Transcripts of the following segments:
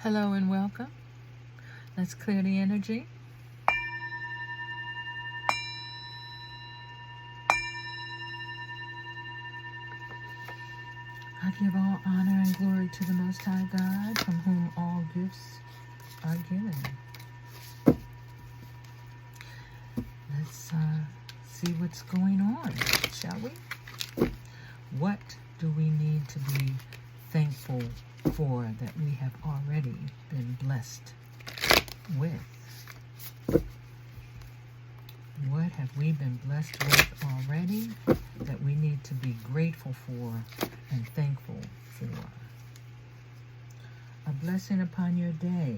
Hello and welcome. Let's clear the energy. I give all honor and glory to the Most High God, from whom all gifts are given. Let's see what's going on, shall we? What do we need to be thankful for that we have already been blessed with? What have we been blessed with already that we need to be grateful for and thankful for? A blessing upon your day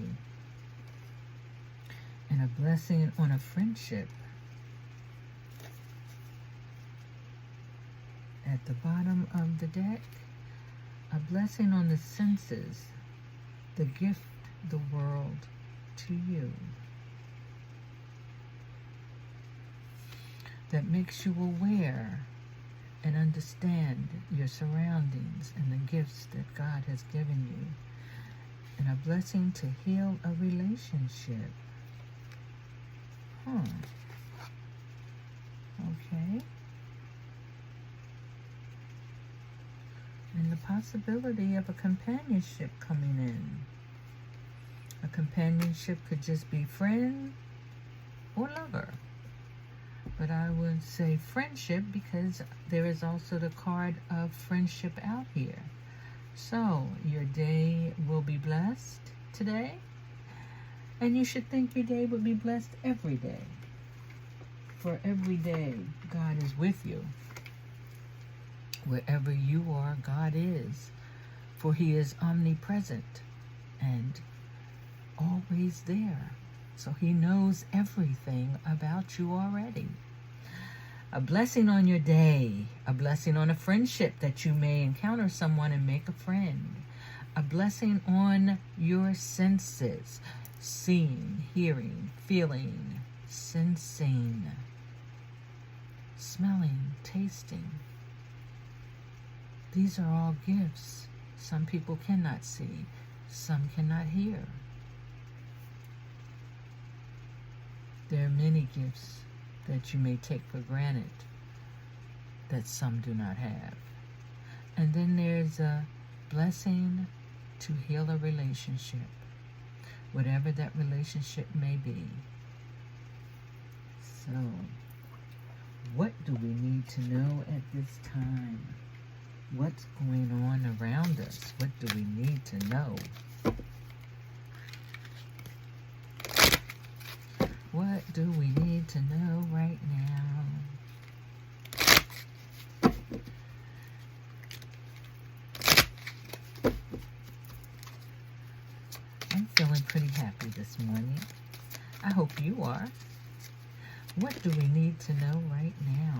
and a blessing on a friendship. At the bottom of the deck, a blessing on the senses, the gift, the world to you, that makes you aware and understand your surroundings and the gifts that God has given you, and a blessing to heal a relationship. Okay. And the possibility of a companionship coming in. A companionship could just be friend or lover. But I would say friendship because there is also the card of friendship out here. So your day will be blessed today. And you should think your day would be blessed every day. For every day, God is with you. Wherever you are, God is. For He is omnipresent and always there. So He knows everything about you already. A blessing on your day. A blessing on a friendship that you may encounter someone and make a friend. A blessing on your senses. Seeing, hearing, feeling, sensing, smelling, tasting. These are all gifts. Some people cannot see. Some cannot hear. There are many gifts that you may take for granted that some do not have. And then there's a blessing to heal a relationship, whatever that relationship may be. So, what do we need to know at this time? What's going on around us? What do we need to know? What do we need to know right now? I'm feeling pretty happy this morning. I hope you are. What do we need to know right now?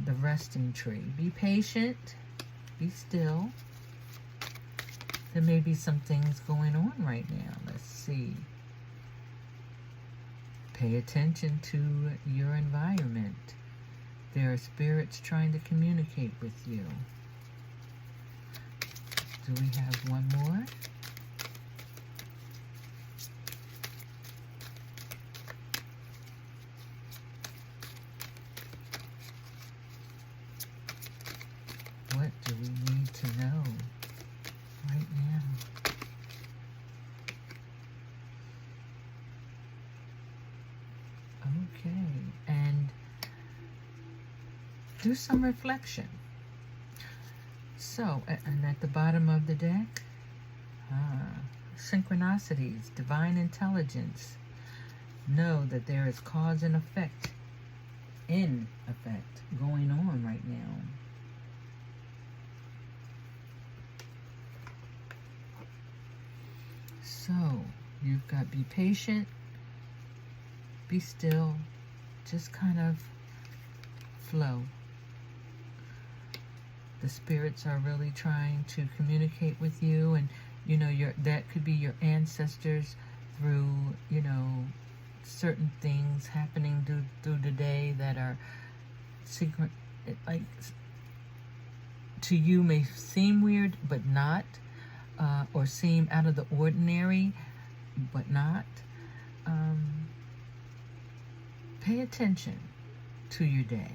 The resting tree. Be patient. Be still. There may be some things going on right now. Let's see. Pay attention to your environment. There are spirits trying to communicate with you. Do we have one more? What do we need to know right now? Okay, and do some reflection. So, and at the bottom of the deck, synchronicities, divine intelligence. Know that there is cause and effect, going on right now. So, you've got be patient, be still, just kind of flow. The spirits are really trying to communicate with you, and you know that could be your ancestors through, certain things happening through the day that are secret, like to you may seem weird, but not, or seem out of the ordinary, but not. Pay attention to your day.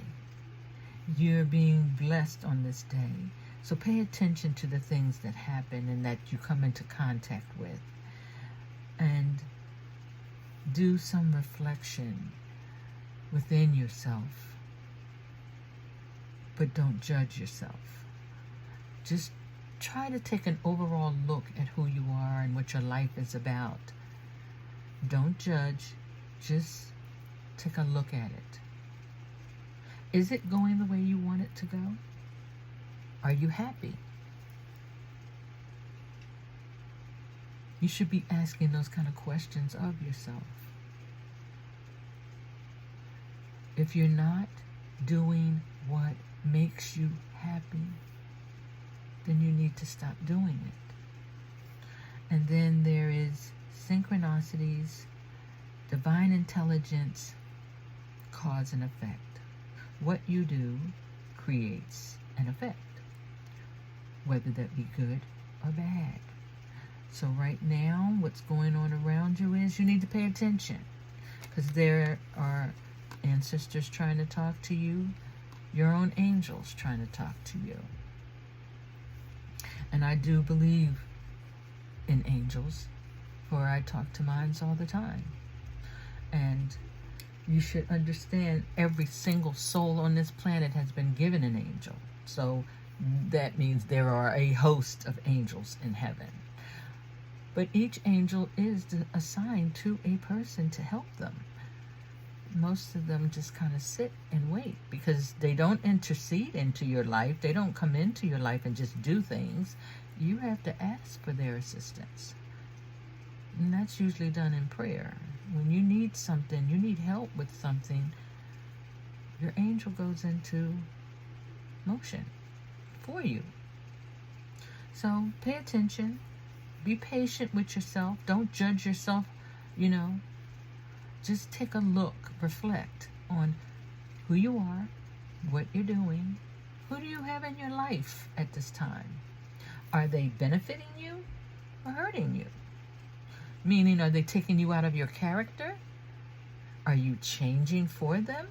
You're being blessed on this day. So pay attention to the things that happen and that you come into contact with. And do some reflection within yourself. But don't judge yourself. Just try to take an overall look at who you are and what your life is about. Don't judge. Just take a look at it. Is it going the way you want it to go? Are you happy? You should be asking those kind of questions of yourself. If you're not doing what makes you happy, then you need to stop doing it. And then there is synchronicities, divine intelligence, cause and effect. What you do creates an effect, whether that be good or bad. So right now, what's going on around you is you need to pay attention, because there are ancestors trying to talk to you, your own angels trying to talk to you. And I do believe in angels, for I talk to minds all the time. And you should understand every single soul on this planet has been given an angel. So that means there are a host of angels in heaven. But each angel is assigned to a person to help them. Most of them just kind of sit and wait, because they don't intercede into your life. They don't come into your life and just do things. You have to ask for their assistance. And that's usually done in prayer. When you need something, you need help with something, your angel goes into motion for you. So pay attention. Be patient with yourself. Don't judge yourself, Just take a look, reflect on who you are, what you're doing. Who do you have in your life at this time? Are they benefiting you or hurting you? Meaning, are they taking you out of your character? Are you changing for them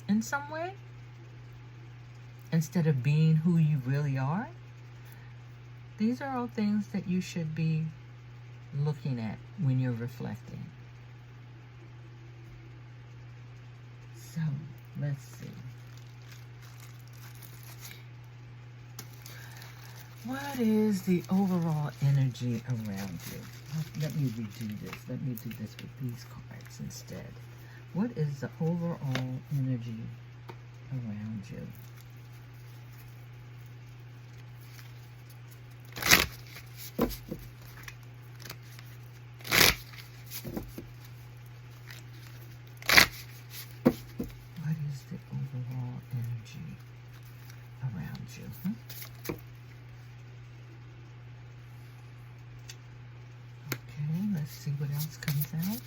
in some way? Instead of being who you really are? These are all things that you should be looking at when you're reflecting. So, let's see. What is the overall energy around you? Let me redo this. Let me do this with these cards instead. What is the overall energy around you? What is the overall energy around you? Okay, let's see what else comes out.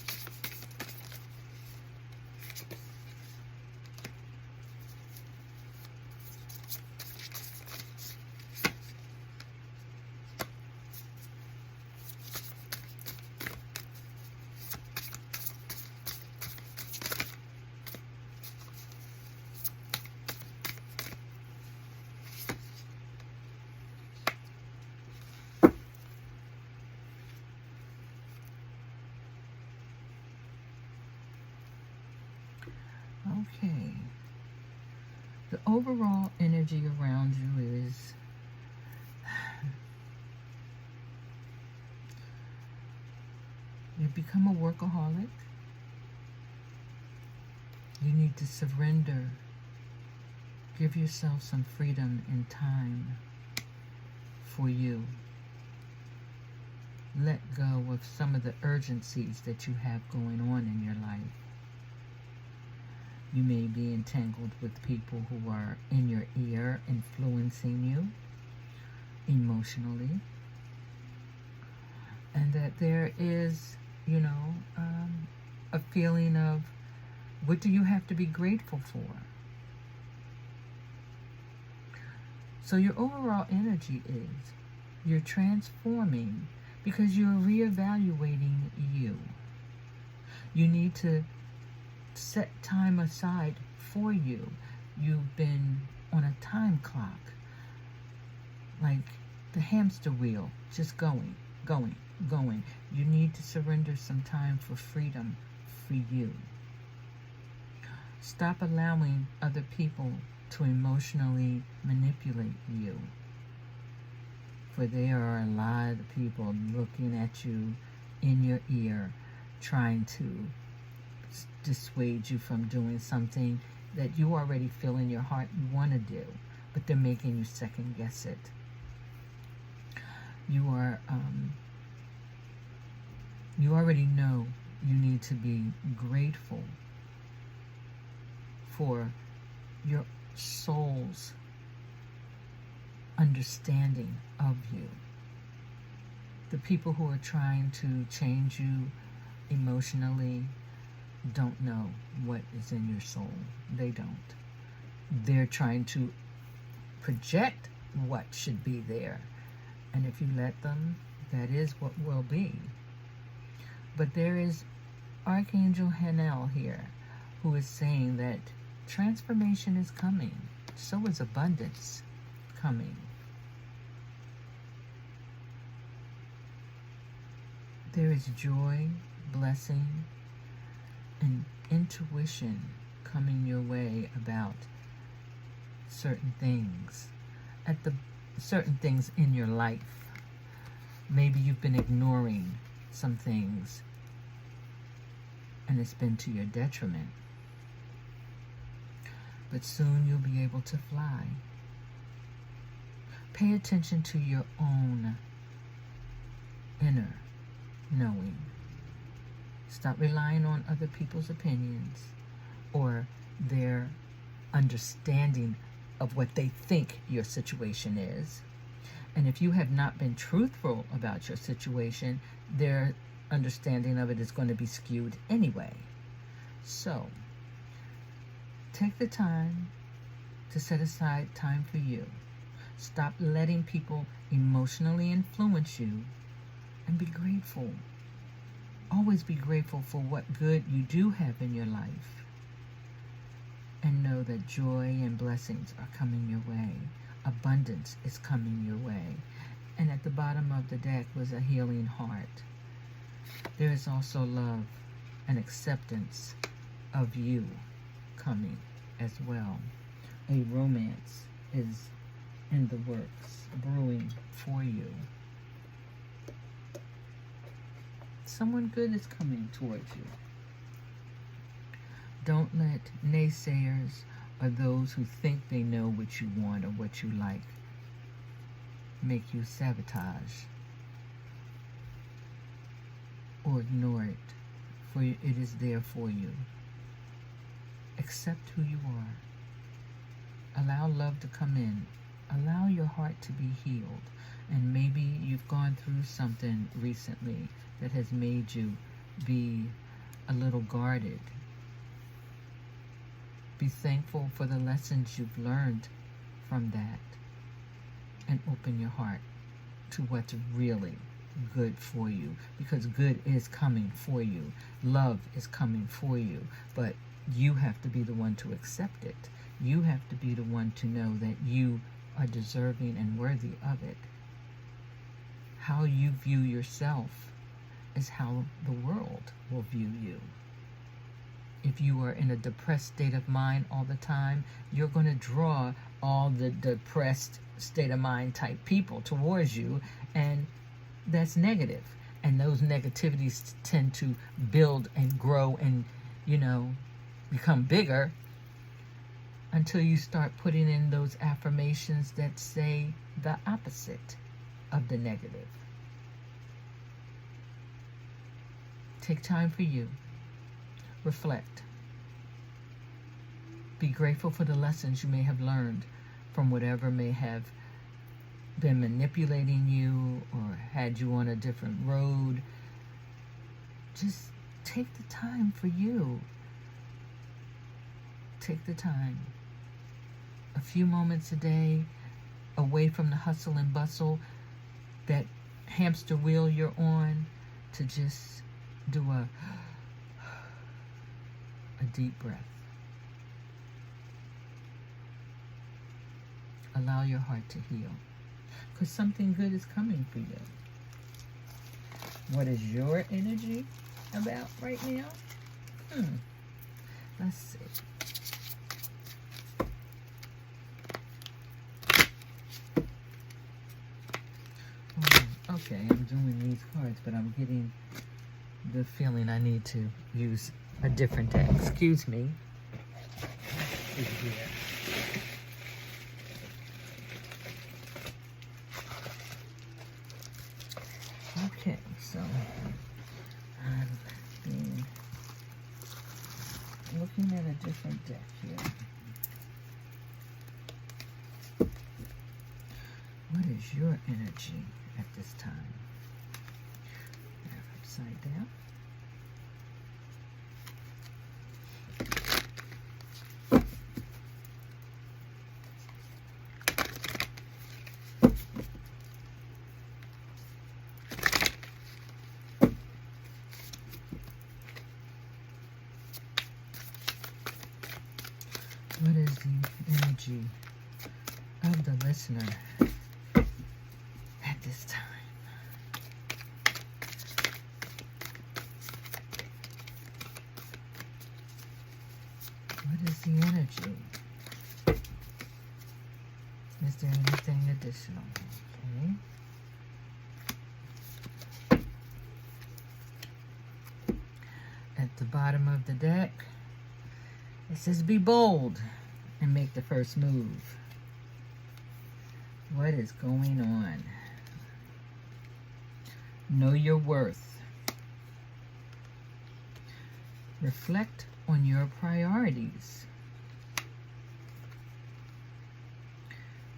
Okay. The overall energy around you is you become a workaholic. You need to surrender. Give yourself some freedom and time for you. Let go of some of the urgencies that you have going on in your life. You may be entangled with people who are in your ear, influencing you emotionally. And that there is, a feeling of, what do you have to be grateful for? So your overall energy is you're transforming because you're reevaluating you. You need to set time aside for you. You've been on a time clock, like the hamster wheel, just going, going, going. You need to surrender some time for freedom for you. Stop allowing other people to emotionally manipulate you. For there are a lot of people looking at you in your ear, trying to dissuade you from doing something that you already feel in your heart you want to do, but they're making you second guess it. You already know you need to be grateful for your soul's understanding of you. The people who are trying to change you emotionally don't know what is in your soul. They don't. They're trying to project what should be there. And if you let them, that is what will be. But there is Archangel Hanel here who is saying that transformation is coming. So is abundance coming. There is joy, blessing, and intuition coming your way about certain things, certain things in your life. Maybe you've been ignoring some things and it's been to your detriment. But soon you'll be able to fly. Pay attention to your own inner knowing. Stop relying on other people's opinions or their understanding of what they think your situation is. And if you have not been truthful about your situation, their understanding of it is going to be skewed anyway. So, take the time to set aside time for you. Stop letting people emotionally influence you, and be grateful. Always be grateful for what good you do have in your life. And know that joy and blessings are coming your way. Abundance is coming your way. And at the bottom of the deck was a healing heart. There is also love and acceptance of you coming as well. A romance is in the works, brewing for you. Someone good is coming towards you. Don't let naysayers or those who think they know what you want or what you like make you sabotage or ignore it, for it is there for you. Accept who you are. Allow love to come in. Allow your heart to be healed. And maybe you've gone through something recently that has made you be a little guarded. Be thankful for the lessons you've learned from that and open your heart to what's really good for you, because good is coming for you. Love is coming for you, but you have to be the one to accept it. You have to be the one to know that you are deserving and worthy of it. How you view yourself is how the world will view you. If you are in a depressed state of mind all the time, you're going to draw all the depressed state of mind type people towards you, and that's negative. And those negativities tend to build and grow and, become bigger until you start putting in those affirmations that say the opposite of the negative. Take time for you. Reflect. Be grateful for the lessons you may have learned from whatever may have been manipulating you or had you on a different road. Just take the time for you. Take the time. A few moments a day away from the hustle and bustle, that hamster wheel you're on, to just do a deep breath. Allow your heart to heal, because something good is coming for you. What is your energy about right now? Let's see. Okay, I'm doing these cards, but I'm getting the feeling I need to use a different deck. Excuse me. Okay, so I'm looking at a different deck here. What is your energy at this time? Upside down. What is the energy of the listener at this time? What is the energy? Is there anything additional? Okay. At the bottom of the deck, it says, be bold and make the first move. What is going on? Know your worth. Reflect on your priorities.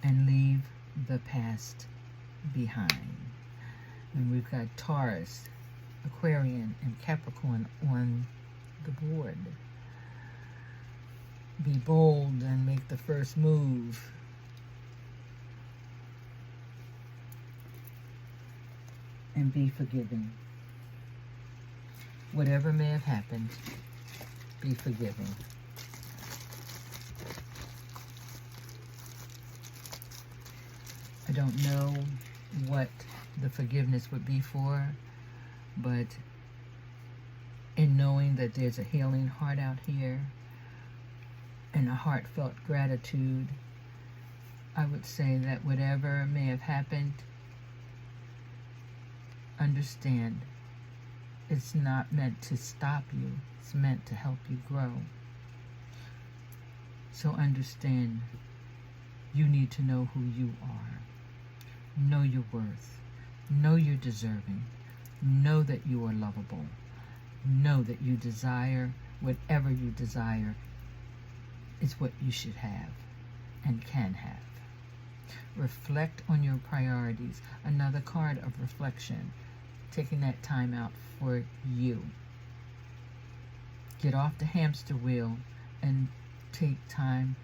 And leave the past behind. And we've got Taurus, Aquarian, and Capricorn on the board. Be bold and make the first move. And be forgiving. Whatever may have happened, be forgiving. I don't know what the forgiveness would be for, but in knowing that there's a healing heart out here and a heartfelt gratitude, I would say that whatever may have happened, understand it's not meant to stop you. It's meant to help you grow. So understand you need to know who you are. Know your worth. Know you're deserving. Know that you are lovable. Know that you desire whatever you desire is what you should have and can have. Reflect on your priorities. Another card of reflection. Taking that time out for you. Get off the hamster wheel and take time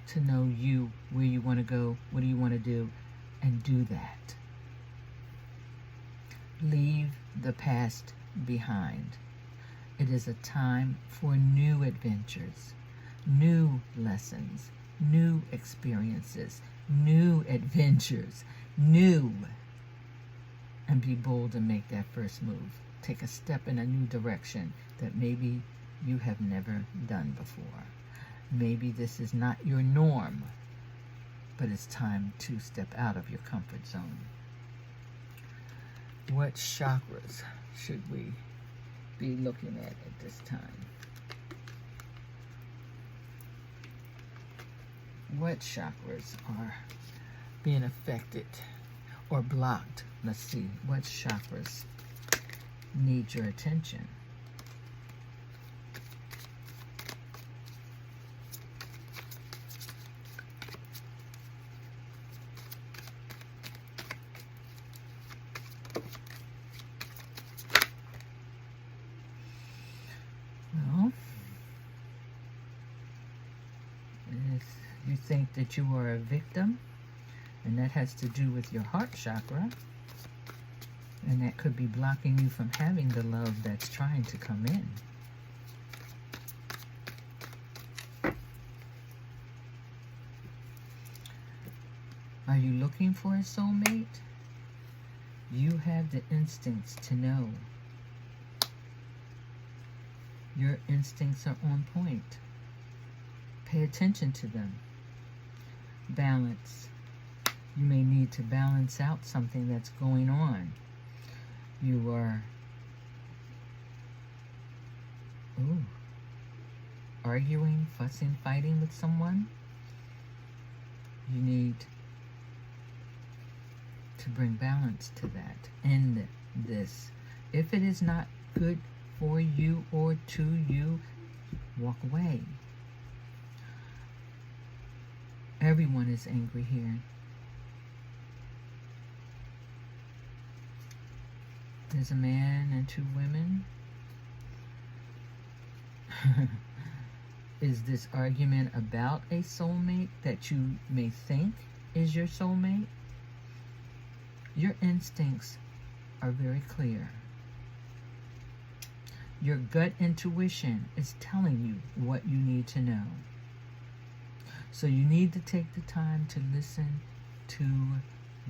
to know you, where you want to go, what do you want to do, and do that. Leave the past behind. It is a time for new adventures, new lessons, new experiences, new adventures, new. And be bold and make that first move. Take a step in a new direction that maybe you have never done before. Maybe this is not your norm, but it's time to step out of your comfort zone. What chakras should we be looking at this time? What chakras are being affected or blocked? Let's see, what chakras need your attention? Well, you think that you are a victim And that has to do with your heart chakra. And that could be blocking you from having the love that's trying to come in. Are you looking for a soulmate? You have the instincts to know. Your instincts are on point. Pay attention to them. Balance. You may need to balance out something that's going on. You are arguing, fussing, fighting with someone. You need to bring balance to that. End this. If it is not good for you or to you, walk away. Everyone is angry here. There's a man and two women. Is this argument about a soulmate that you may think is your soulmate? Your instincts are very clear. Your gut intuition is telling you what you need to know. So you need to take the time to listen to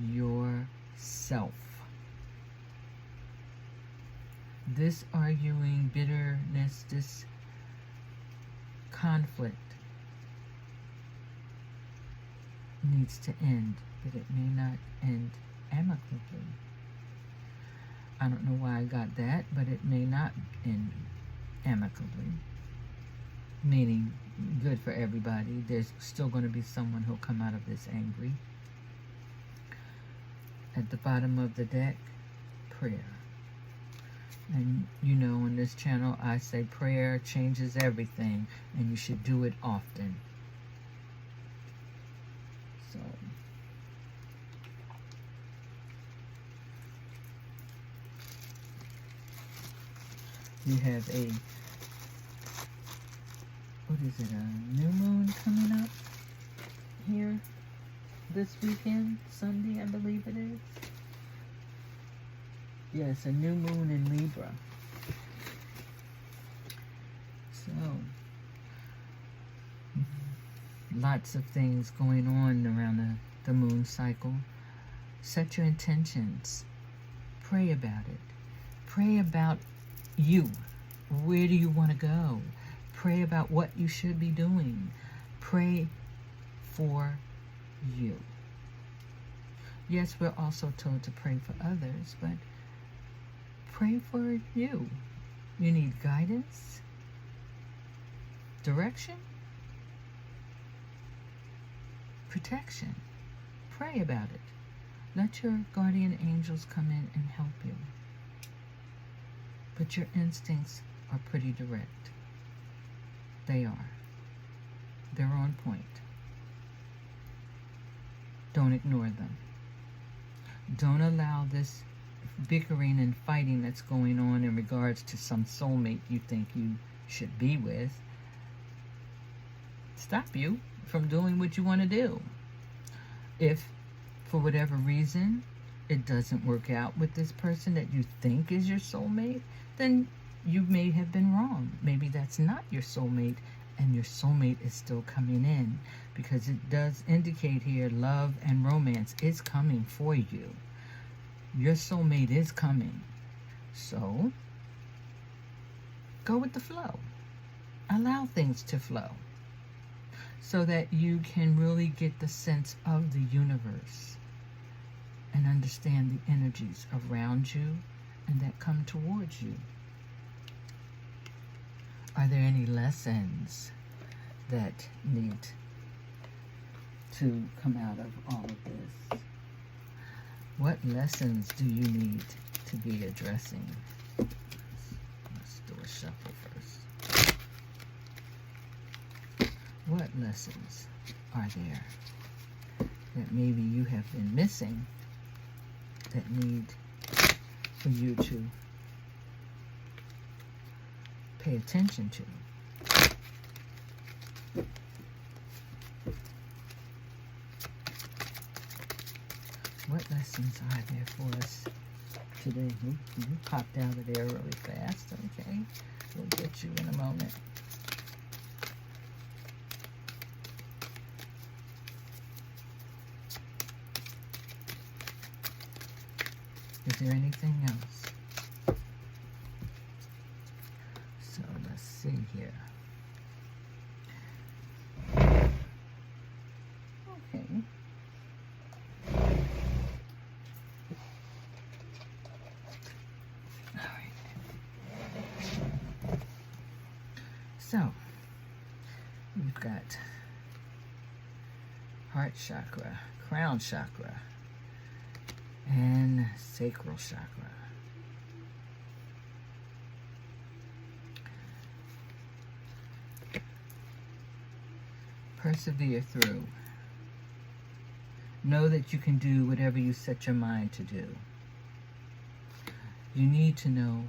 yourself. This arguing, bitterness, this conflict needs to end, but it may not end amicably. I don't know why I got that, but it may not end amicably, meaning good for everybody. There's still going to be someone who'll come out of this angry. At the bottom of the deck, prayer. And you know, on this channel, I say prayer changes everything, and you should do it often. So, you have a, what is it, a new moon coming up here this weekend, Sunday, I believe it is. Yes, a new moon in Libra. So, lots of things going on around the moon cycle. Set your intentions. Pray about it. Pray about you. Where do you want to go? Pray about what you should be doing. Pray for you. Yes, we're also told to pray for others, but pray for you. You need guidance, direction, protection. Pray about it. Let your guardian angels come in and help you. But your instincts are pretty direct. They are. They're on point. Don't ignore them. Don't allow this bickering and fighting that's going on in regards to some soulmate you think you should be with stop you from doing what you want to do. If, for whatever reason, it doesn't work out with this person that you think is your soulmate, then you may have been wrong. Maybe that's not your soulmate, and your soulmate is still coming in, because it does indicate here love and romance is coming for you. Your soulmate is coming. So, go with the flow. Allow things to flow so that you can really get the sense of the universe and understand the energies around you and that come towards you. Are there any lessons that need to come out of all of this? What lessons do you need to be addressing? Let's do a shuffle first. What lessons are there that maybe you have been missing that need for you to pay attention to? What lessons are there for us today? You popped out of there really fast. Okay. We'll get you in a moment. Is there anything else? So let's see here. Okay. All right. So we've got heart chakra, crown chakra, and sacral chakra. Persevere through. Know that you can do whatever you set your mind to do. You need to know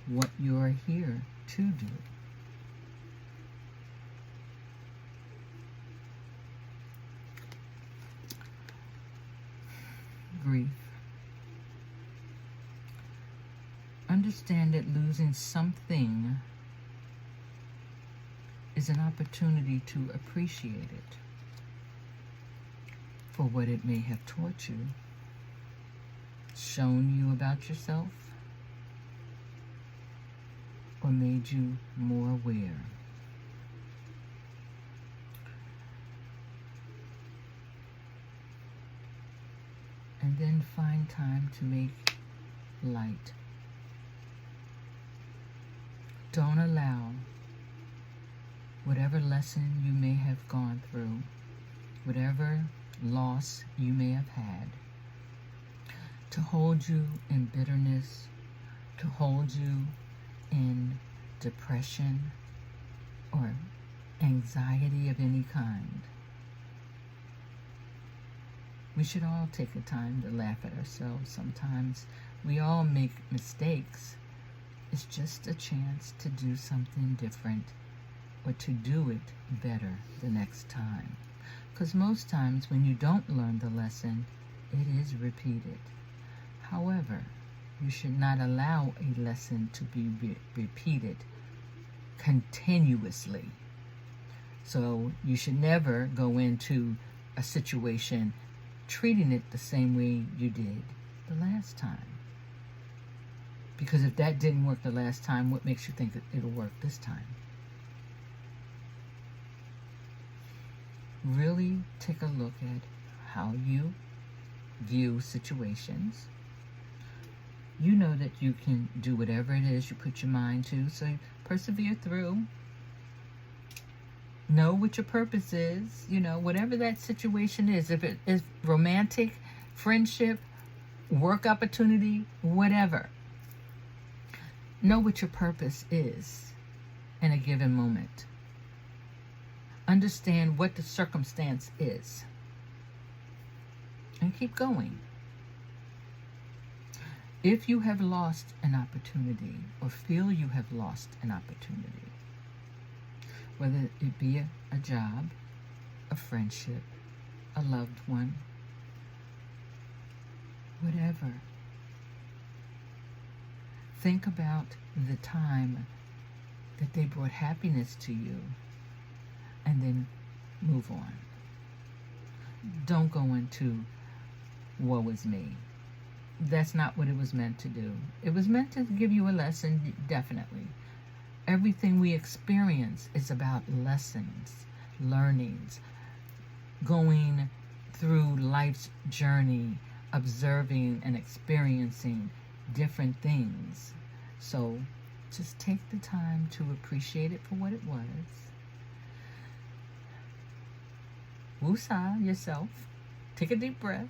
what you are here to do. Grief. Understand that losing something is an opportunity to appreciate it for what it may have taught you, shown you about yourself, or made you more aware. And then find time to make light. Don't allow whatever lesson you may have gone through, whatever loss you may have had, to hold you in bitterness, to hold you in depression or anxiety of any kind. We should all take the time to laugh at ourselves sometimes. We all make mistakes. It's just a chance to do something different or to do it better the next time. Because most times when you don't learn the lesson, it is repeated. However, you should not allow a lesson to be repeated continuously. So you should never go into a situation treating it the same way you did the last time. Because if that didn't work the last time, what makes you think that it'll work this time? Really take a look at how you view situations. You know that you can do whatever it is you put your mind to, so persevere through. Know what your purpose is, whatever that situation is. If it is romantic, friendship, work opportunity, whatever. Know what your purpose is in a given moment. Understand what the circumstance is. And keep going. If you have lost an opportunity or feel you have lost an opportunity, whether it be a job, a friendship, a loved one, whatever, think about the time that they brought happiness to you and then move on. Don't go into woe is me. That's not what it was meant to do. It was meant to give you a lesson, definitely. Everything we experience is about lessons, learnings, going through life's journey, observing and experiencing different things. So just take the time to appreciate it for what it was. Woosah yourself. Take a deep breath.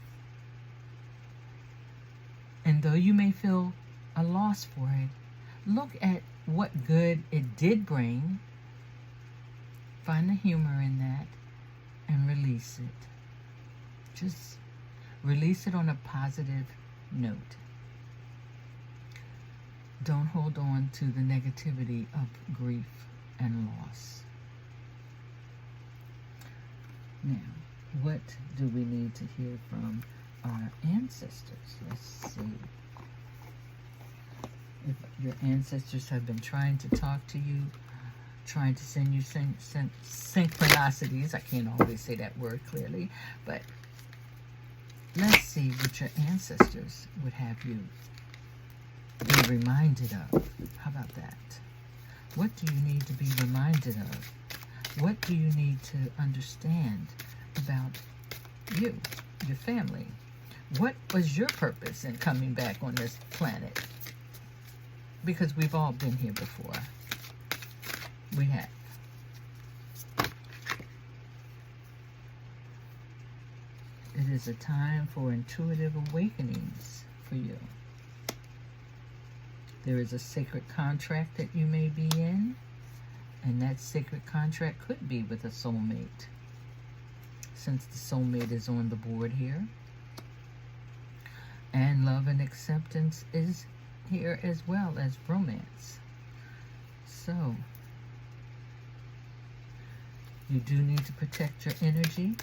And though you may feel a loss for it, look at what good it did bring. Find the humor in that and release it. Just release it on a positive note. Don't hold on to the negativity of grief and loss. Now, what do we need to hear from our ancestors. Let's see. If your ancestors have been trying to talk to you, trying to send you synchronicities. I can't always say that word clearly, but let's see what your ancestors would have you be reminded of. How about that? What do you need to be reminded of? What do you need to understand about you, your family? What was your purpose in coming back on this planet? Because we've all been here before. We have. It is a time for intuitive awakenings for you. There is a sacred contract that you may be in, and that sacred contract could be with a soulmate, since the soulmate is on the board here. And love and acceptance is here as well as romance. So, you do need to protect your energy.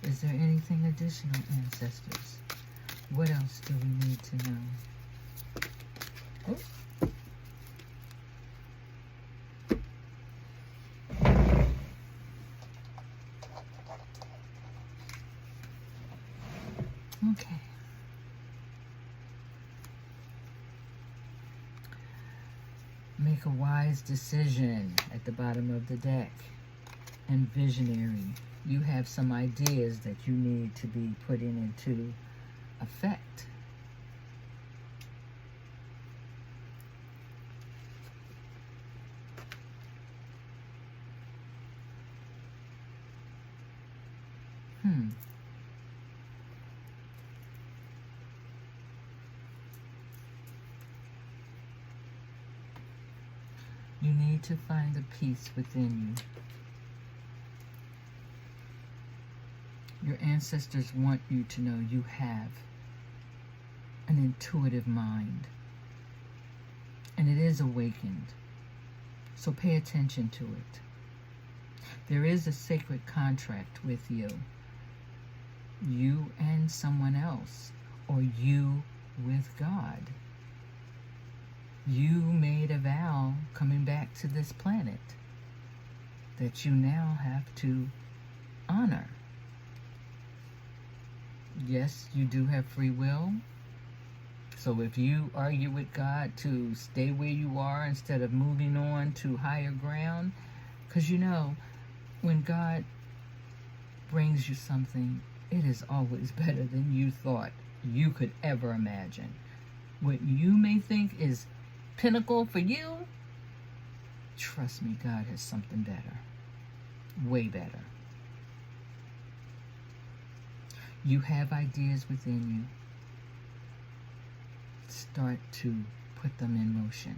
Is there anything additional, ancestors? What else do we need to know? Oh. Okay. Make a wise decision at the bottom of the deck. And visionary. You have some ideas that you need to be putting into effect. You need to find the peace within you. Your ancestors want you to know you have an intuitive mind, and it is awakened. So pay attention to it. There is a sacred contract with you. You and someone else, or you with God. You made a vow coming back to this planet that you now have to honor. Yes, you do have free will. So if you argue with God to stay where you are instead of moving on to higher ground, because you know, when God brings you something, it is always better than you thought you could ever imagine. What you may think is pinnacle for you, trust me, God has something better. Way better. You have ideas within you. Start to put them in motion.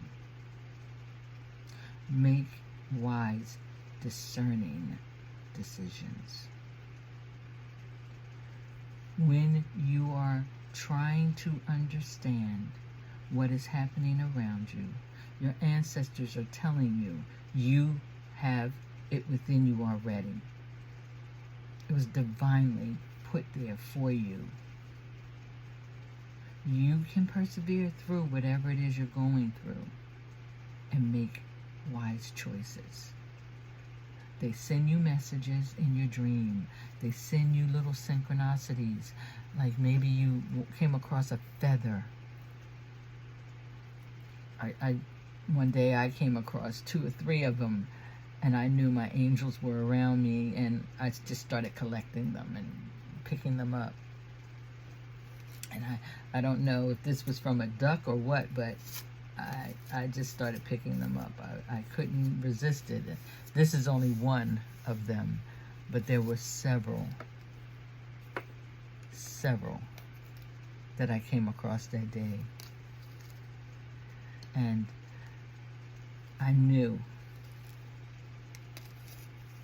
Make wise, discerning decisions. When you are trying to understand what is happening around you, your ancestors are telling you, you have it within you already. It was divinely put there for you. You can persevere through whatever it is you're going through and make wise choices. They send you messages in your dream. They send you little synchronicities, like maybe you came across a feather. One day I came across 2 or 3 of them, and I knew my angels were around me, and I just started collecting them and picking them up. And I don't know if this was from a duck or what, but I just started picking them up. I couldn't resist it. This is only one of them, but there were several that I came across that day. And I knew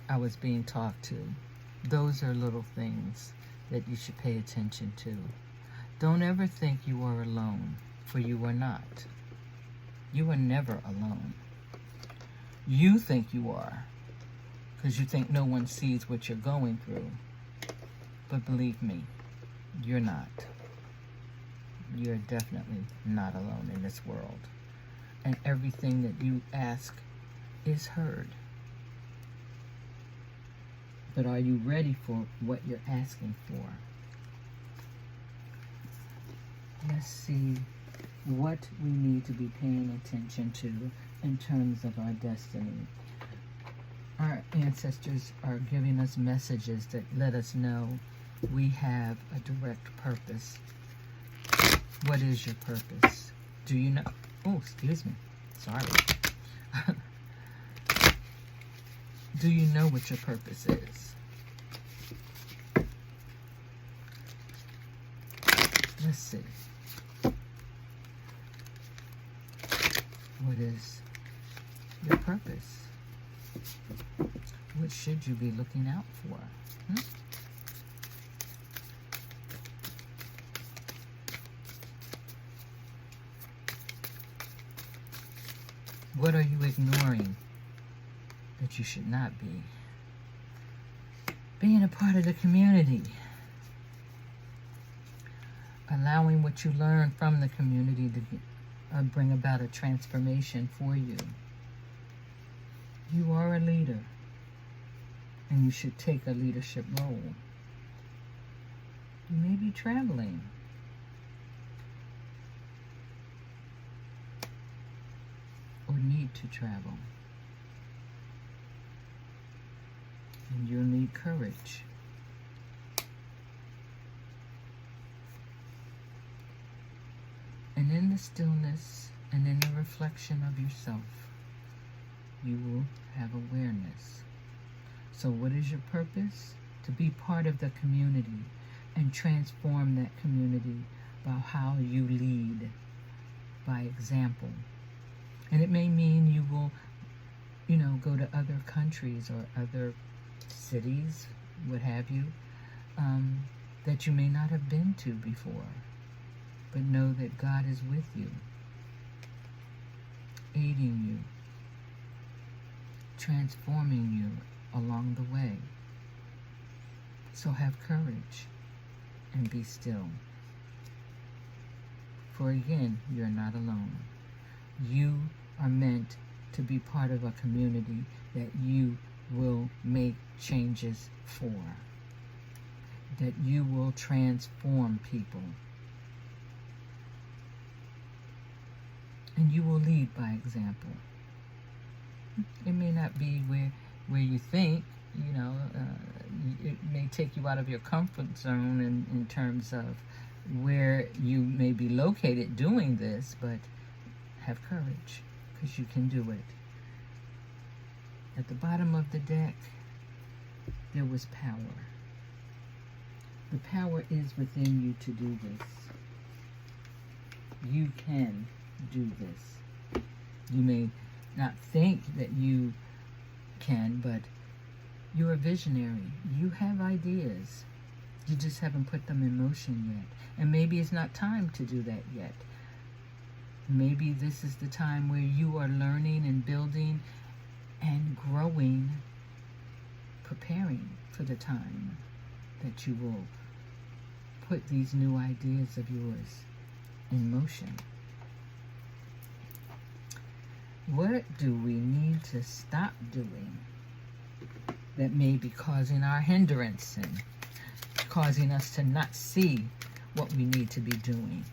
I was being talked to. Those are little things that you should pay attention to. Don't ever think you are alone, for you are not. You are never alone. You think you are, because you think no one sees what you're going through. But believe me, you're not. You're definitely not alone in this world. And everything that you ask is heard. But are you ready for what you're asking for? Let's see what we need to be paying attention to in terms of our destiny. Our ancestors are giving us messages that let us know we have a direct purpose. What is your purpose? Do you know? Oh, excuse me. Sorry. Do you know what your purpose is? Let's see. What is your purpose? What should you be looking out for? What are you ignoring that you should not be? Being a part of the community. Allowing what you learn from the community to bring about a transformation for you. You are a leader, and you should take a leadership role. You may be traveling. Or need to travel. And you'll need courage. And in the stillness and in the reflection of yourself, you will have awareness. So what is your purpose? To be part of the community and transform that community by how you lead, by example. And it may mean you will, go to other countries or other cities, what have you, that you may not have been to before. But know that God is with you, aiding you, transforming you along the way. So have courage and be still. For again, you're not alone. You are meant to be part of a community that you will make changes for, that you will transform people. And you will lead by example. It may not be where you think, it may take you out of your comfort zone in terms of where you may be located doing this, but have courage, because you can do it. At the bottom of the deck, there was power. The power is within you to do this. You can do this. You may not think that you can, but you're a visionary. You have ideas. You just haven't put them in motion yet. And maybe it's not time to do that yet. Maybe this is the time where you are learning and building and growing, preparing for the time that you will put these new ideas of yours in motion. What do we need to stop doing that may be causing our hindrance and causing us to not see what we need to be doing?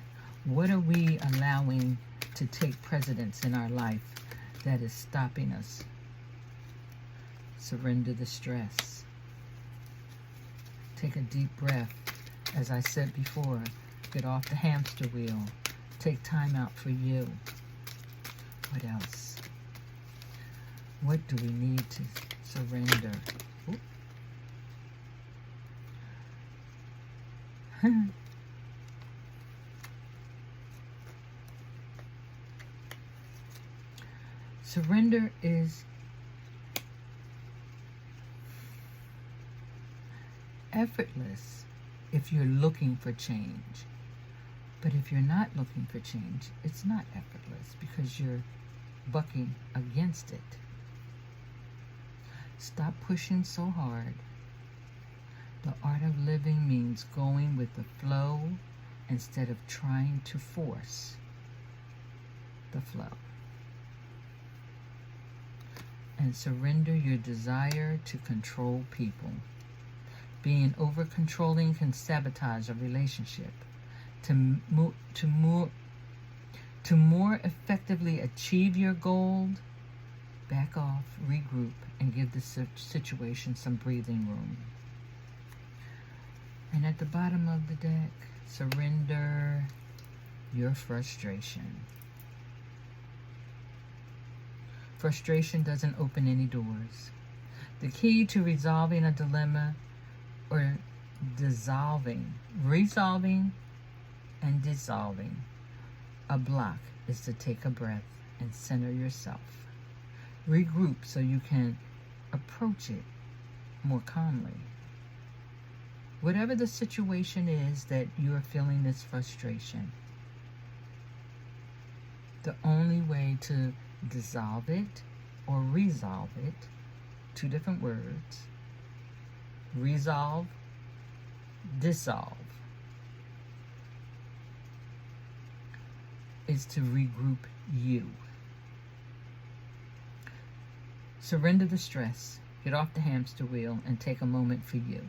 What are we allowing to take precedence in our life that is stopping us? Surrender the stress. Take a deep breath. As I said before, get off the hamster wheel. Take time out for you. What else? What do we need to surrender? Surrender is effortless if you're looking for change. But if you're not looking for change, it's not effortless because you're bucking against it. Stop pushing so hard. The art of living means going with the flow instead of trying to force the flow. And surrender your desire to control people. Being over-controlling can sabotage a relationship. To more effectively achieve your goal, back off, regroup, and give the situation some breathing room. And at the bottom of the deck, surrender your frustration. Frustration doesn't open any doors. The key to resolving a dilemma or resolving and dissolving a block is to take a breath and center yourself. Regroup so you can approach it more calmly. Whatever the situation is that you are feeling this frustration, the only way to dissolve it or resolve it, two different words, resolve, dissolve, is to regroup you. Surrender the stress, get off the hamster wheel, and take a moment for you.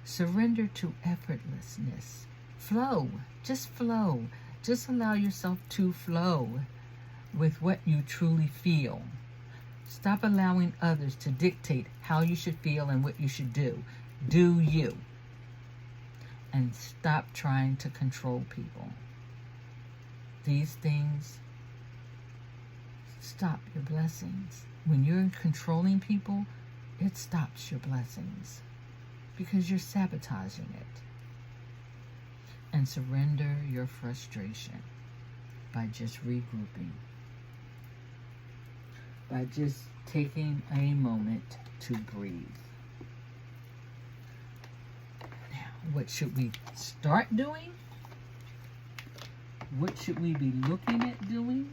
Surrender to effortlessness. Flow, just flow. Just allow yourself to flow with what you truly feel. Stop allowing others to dictate how you should feel and what you should do. Do you. And stop trying to control people. These things stop your blessings. When you're controlling people, it stops your blessings because you're sabotaging it. And surrender your frustration by just regrouping, by just taking a moment to breathe. Now, what should we start doing? What should we be looking at doing?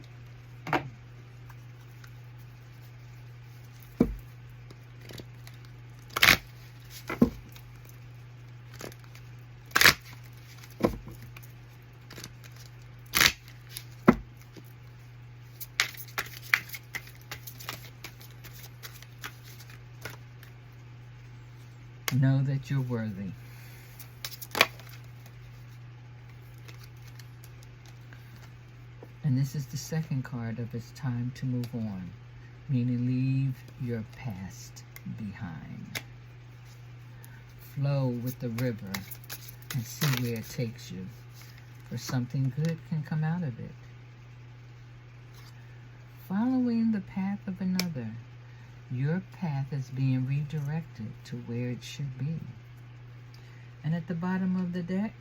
Know that you're worthy. And this is the second card of it's time to move on, meaning leave your past behind. Flow with the river and see where it takes you, for something good can come out of it. Following the path of another, your path is being redirected to where it should be. And at the bottom of the deck,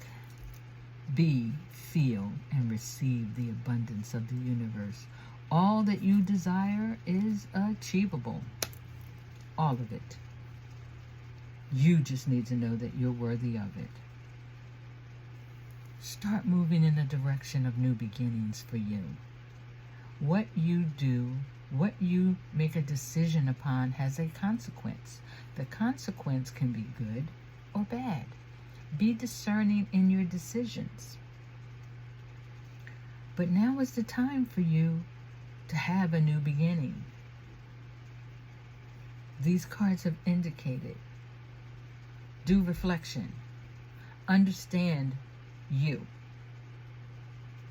be, feel, and receive the abundance of the universe. All that you desire is achievable. All of it. You just need to know that you're worthy of it. Start moving in the direction of new beginnings for you. What you do, what you make a decision upon has a consequence. The consequence can be good or bad. Be discerning in your decisions. But now is the time for you to have a new beginning. These cards have indicated. Do reflection. Understand you.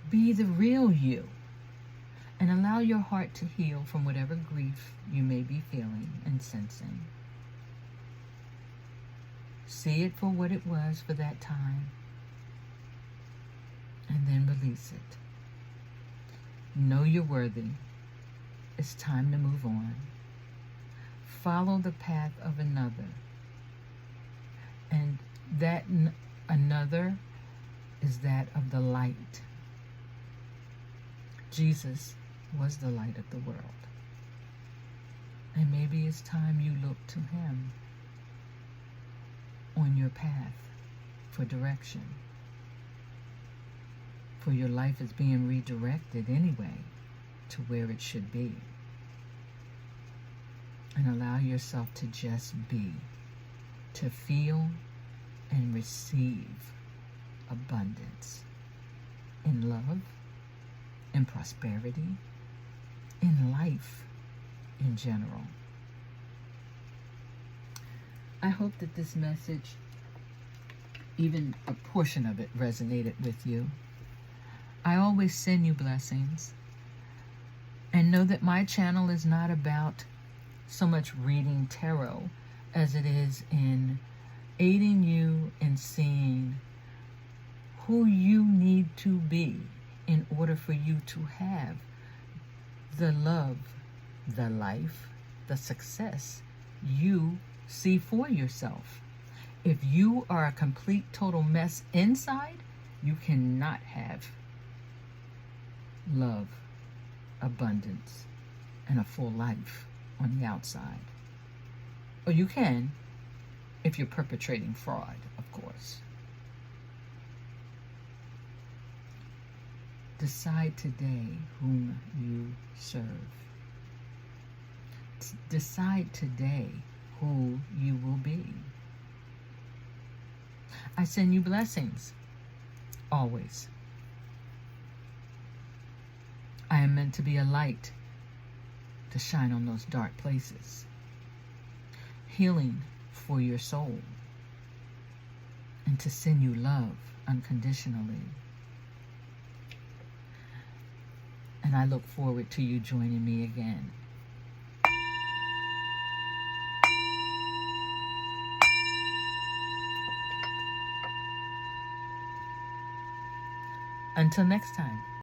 Be the real you. And allow your heart to heal from whatever grief you may be feeling and sensing. See it for what it was for that time. And then release it. Know you're worthy. It's time to move on. Follow the path of another. And that another is that of the light. Jesus was the light of the world. And maybe it's time you look to him on your path for direction. For your life is being redirected anyway to where it should be. and allow yourself to just be, to feel and receive abundance in love, in prosperity, in life in general. I hope that this message, even a portion of it, resonated with you. I always send you blessings. And know that my channel is not about so much reading tarot as it is in aiding you in seeing who you need to be in order for you to have the love, the life, the success you see for yourself. If you are a complete total mess inside, you cannot have love, abundance, and a full life on the outside. Or you can if you're perpetrating fraud, of course. Decide today whom you serve. Decide today who you will be. I send you blessings, always. I am meant to be a light to shine on those dark places. Healing for your soul. And to send you love unconditionally. And I look forward to you joining me again. Until next time.